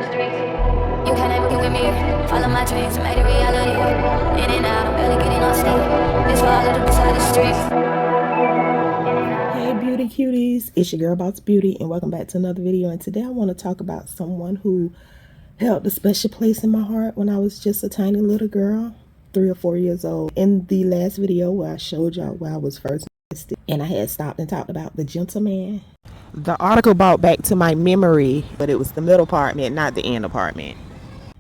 You can never get with me. Follow my dreams, made a reality. In and out, I'm barely getting on sleep. This far, little beside the street. Hey beauty cuties, it's your girl Boss Beauty and welcome back to another video. And today I want to talk about someone who held a special place in my heart when I was just a tiny little girl, 3 or 4 years old. In the last video where I showed y'all where I was first molested and I had stopped and talked about the gentleman, the article brought back to my memory, but it was the middle apartment, not the end apartment.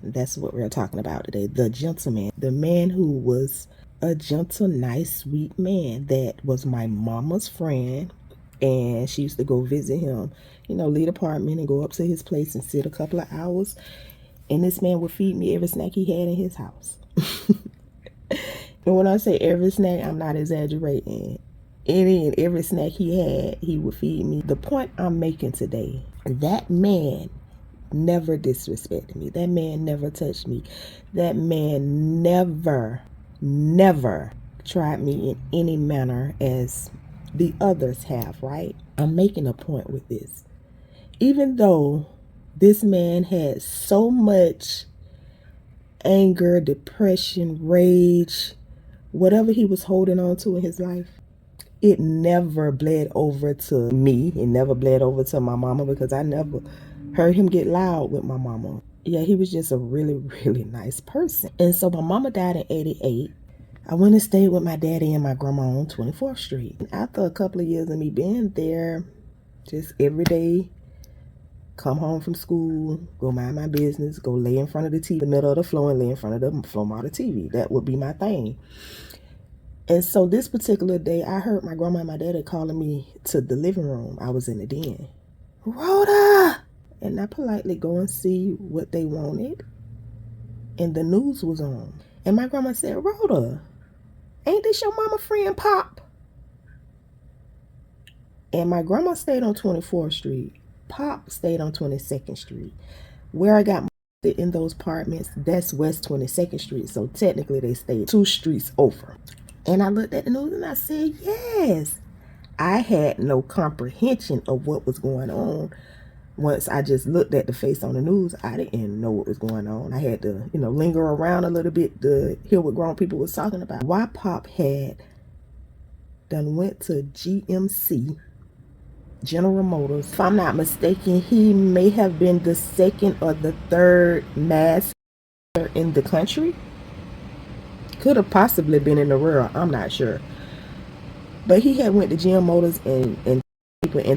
That's what we're talking about today. The gentleman, the man who was a gentle, nice, sweet man that was my mama's friend, and she used to go visit him, you know, leave the apartment and go up to his place and sit a couple of hours, and this man would feed me every snack he had in his house. And when I say every snack, I'm not exaggerating. Any and every snack he had, he would feed me. The point I'm making today, that man never disrespected me. That man never touched me. That man never tried me in any manner as the others have, right? I'm making a point with this. Even though this man had so much anger, depression, rage, whatever he was holding on to in his life, it never bled over to me. It never bled over to my mama, because I never heard him get loud with my mama. Yeah, he was just a really, really nice person. And so my mama died in 88. I went and stayed with my daddy and my grandma on 24th Street. And after a couple of years of me being there, just every day, come home from school, go mind my business, go lay in front of the TV, the middle of the floor, and lay in front of the floor model TV. That would be my thing. And so this particular day, I heard my grandma and my daddy calling me to the living room. I was in the den. Rhoda! And I politely go and see what they wanted. And the news was on. And my grandma said, Rhoda, ain't this your mama friend Pop? And my grandma stayed on 24th Street. Pop stayed on 22nd Street. Where I got in those apartments, that's West 22nd Street. So technically they stayed 2 streets over. And I looked at the news and I said, yes. I had no comprehension of what was going on. Once I just looked at the face on the news, I didn't know what was going on. I had to, linger around a little bit to hear what grown people was talking about. Why Pop had done went to GMC, General Motors. If I'm not mistaken, he may have been the 2nd or the 3rd mass in the country. Could have possibly been in the world, I'm not sure. But he had went to GM Motors and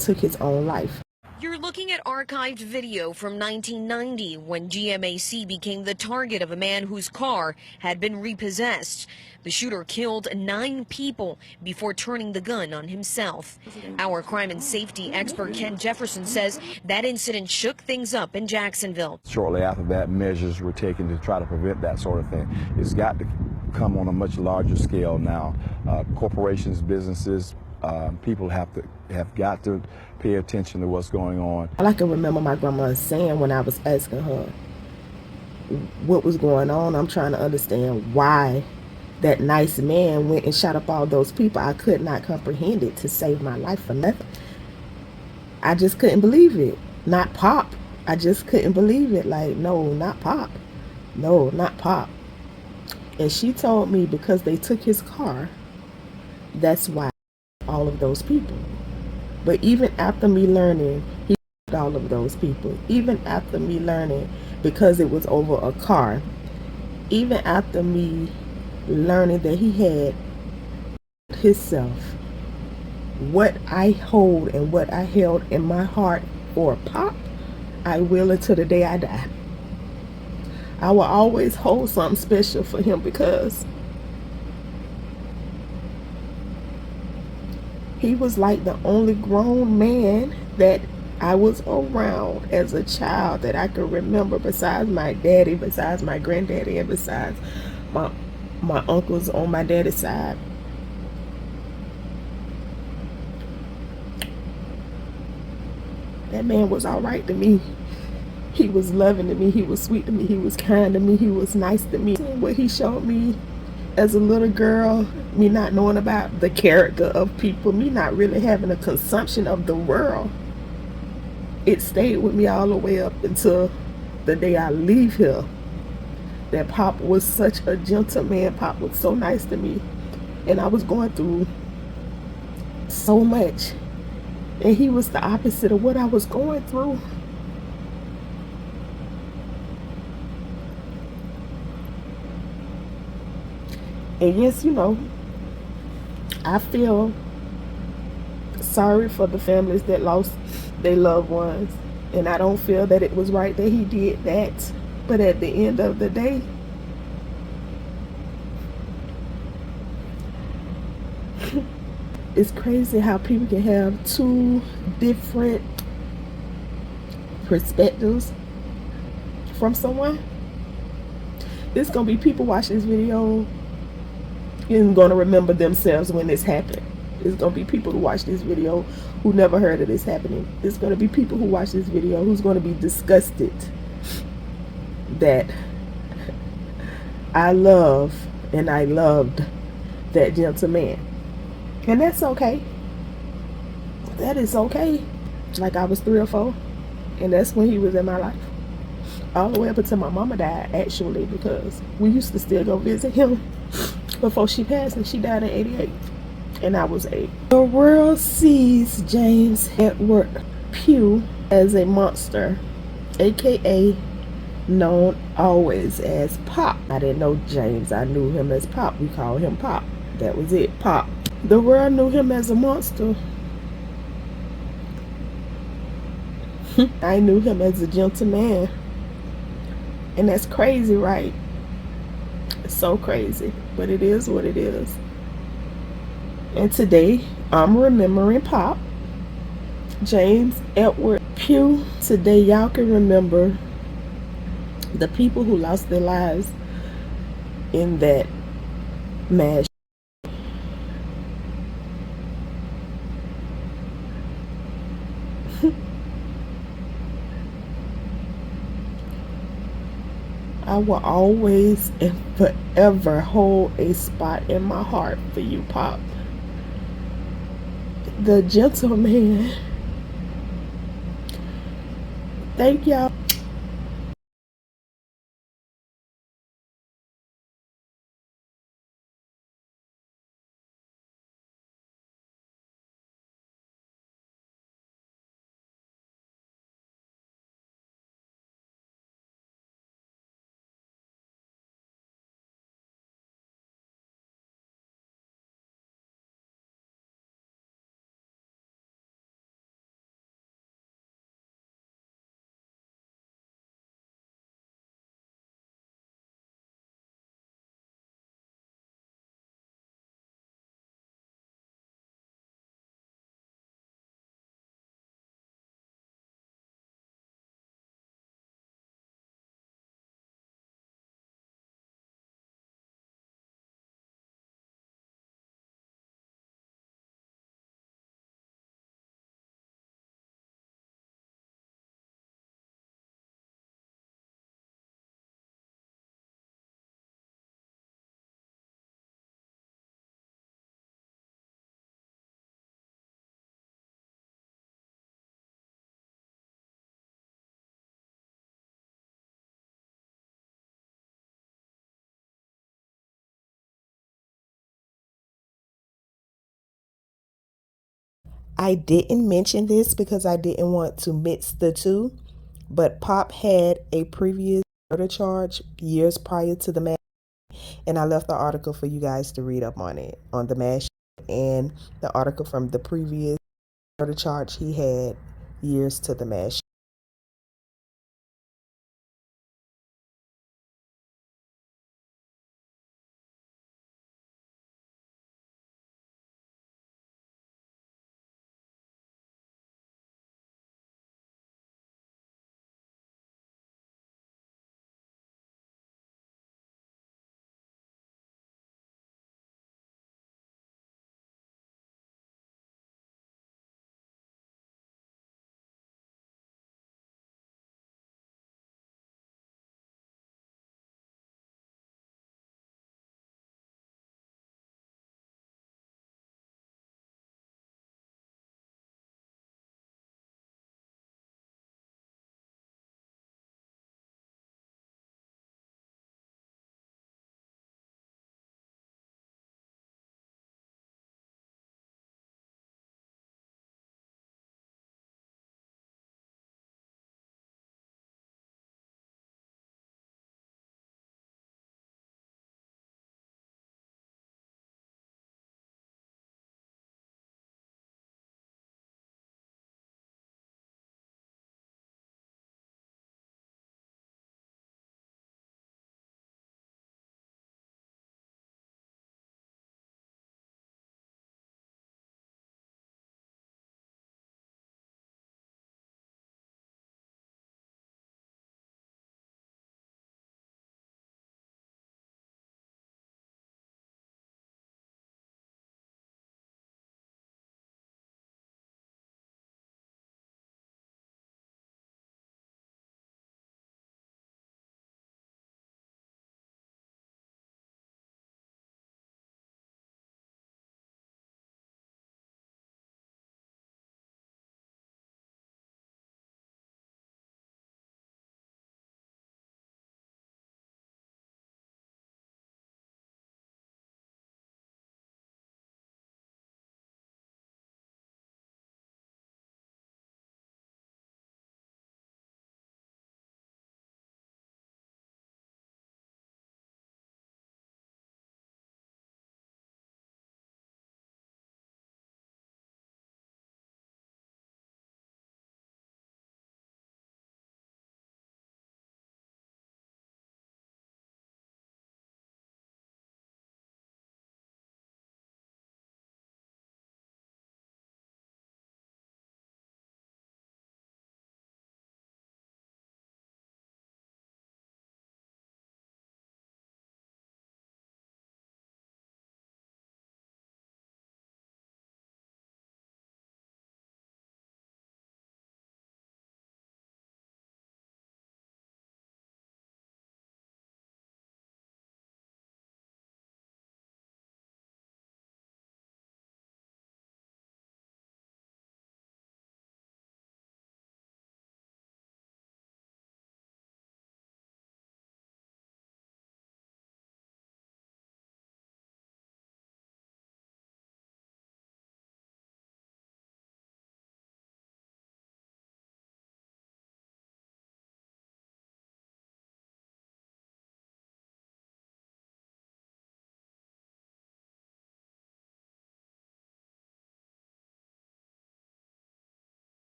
took his own life. You're looking at archived video from 1990 when GMAC became the target of a man whose car had been repossessed. The shooter killed 9 people before turning the gun on himself. Our crime and safety expert Ken Jefferson says that incident shook things up in Jacksonville. Shortly after that, measures were taken to try to prevent that sort of thing. It's got to come on a much larger scale now. Corporations, businesses, people have got to pay attention to what's going on. All I can remember my grandma saying when I was asking her what was going on, I'm trying to understand why that nice man went and shot up all those people. I could not comprehend it to save my life for nothing. I just couldn't believe it. Not Pop. I just couldn't believe it. Like, no, not Pop. No, not Pop. And she told me because they took his car, that's why all of those people. But even after me learning he killed all of those people, even after me learning because it was over a car, even after me learning that he had himself, what I hold and what I held in my heart for Pop, I will until the day I die. I will always hold something special for him because he was like the only grown man that I was around as a child that I could remember, besides my daddy, besides my granddaddy, and besides my uncles on my daddy's side. That man was all right to me. He was loving to me. He was sweet to me. He was kind to me. He was nice to me. What he showed me as a little girl, me not knowing about the character of people, me not really having a consumption of the world, it stayed with me all the way up until the day I leave here, that Pop was such a gentleman. Pop was so nice to me. And I was going through so much. And he was the opposite of what I was going through. And yes, you know, I feel sorry for the families that lost their loved ones. And I don't feel that it was right that he did that. But at the end of the day, it's crazy how people can have two different perspectives from someone. It's gonna be people watch this video and gonna remember themselves when this happened. It's gonna be people who watch this video who never heard of this happening. It's gonna be people who watch this video who's gonna be disgusted that I love and I loved that gentleman. And that's okay. That is okay. Like I was 3 or 4, and that's when he was in my life. All the way up until my mama died, actually, because we used to still go visit him before she passed, and she died in '88, and I was 8. The world sees James Edward Pugh as a monster, aka known always as Pop. I didn't know James, I knew him as Pop. We called him Pop. That was it, Pop. The world knew him as a monster. I knew him as a gentleman. And that's crazy, right? It's so crazy. But it is what it is. And today, I'm remembering Pop, James Edward Pugh. Today, y'all can remember the people who lost their lives in that mass. I will always and forever hold a spot in my heart for you, Pop. The gentleman. Thank y'all. I didn't mention this because I didn't want to mix the two, but Pop had a previous murder charge years prior to the mass, and I left the article for you guys to read up on it, on the mass, and the article from the previous murder charge he had years to the mass.